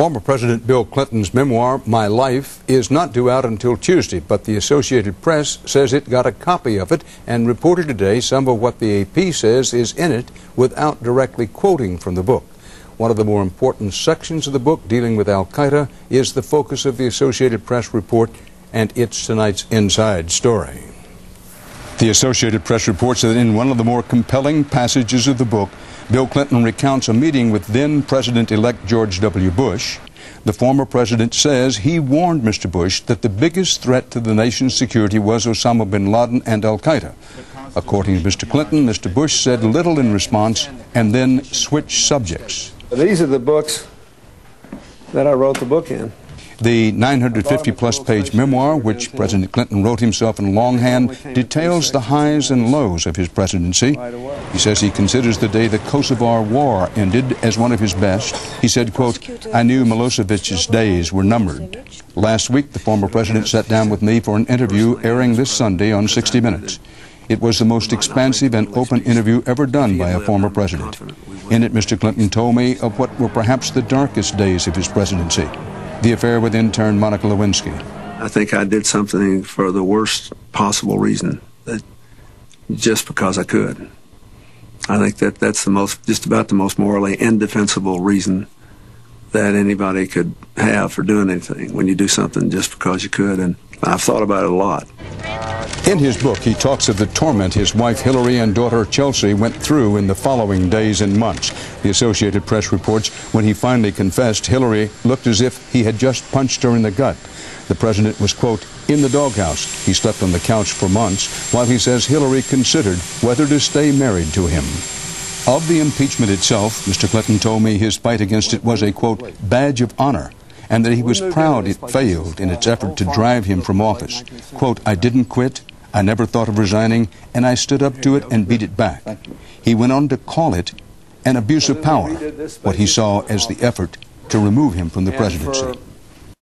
Former President Bill Clinton's memoir, My Life, is not due out until Tuesday, but the Associated Press says it got a copy of it and reported today some of what the AP says is in it without directly quoting from the book. One of the more important sections of the book, dealing with Al-Qaeda, is the focus of the Associated Press report, and it's tonight's inside story. The Associated Press reports that in one of the more compelling passages of the book, Bill Clinton recounts a meeting with then-President-elect George W. Bush. The former president says he warned Mr. Bush that the biggest threat to the nation's security was Osama bin Laden and Al-Qaeda. According to Mr. Clinton, Mr. Bush said little in response and then switched subjects. These are the books that I wrote the book in. The 950-plus page memoir, which President Clinton wrote himself in longhand, details the highs and lows of his presidency. He says he considers the day the Kosovo War ended as one of his best. He said, quote, "I knew Milosevic's days were numbered." Last week, the former president sat down with me for an interview airing this Sunday on 60 Minutes. It was the most expansive and open interview ever done by a former president. In it, Mr. Clinton told me of what were perhaps the darkest days of his presidency. The affair with intern Monica Lewinsky. I think I did something for the worst possible reason, just because I could. I think that's just about the most morally indefensible reason that anybody could have for doing anything, when you do something just because you could, and I've thought about it a lot. In his book, he talks of the torment his wife Hillary and daughter Chelsea went through in the following days and months. The Associated Press reports when he finally confessed, Hillary looked as if he had just punched her in the gut. The president was, quote, in the doghouse. He slept on the couch for months, while he says Hillary considered whether to stay married to him. Of the impeachment itself, Mr. Clinton told me his fight against it was a, quote, badge of honor, and that he was proud it failed in its effort to drive him from office. Quote, I didn't quit, I never thought of resigning, and I stood up to it and beat it back. He went on to call it an abuse of power, what he saw as the effort to remove him from the presidency.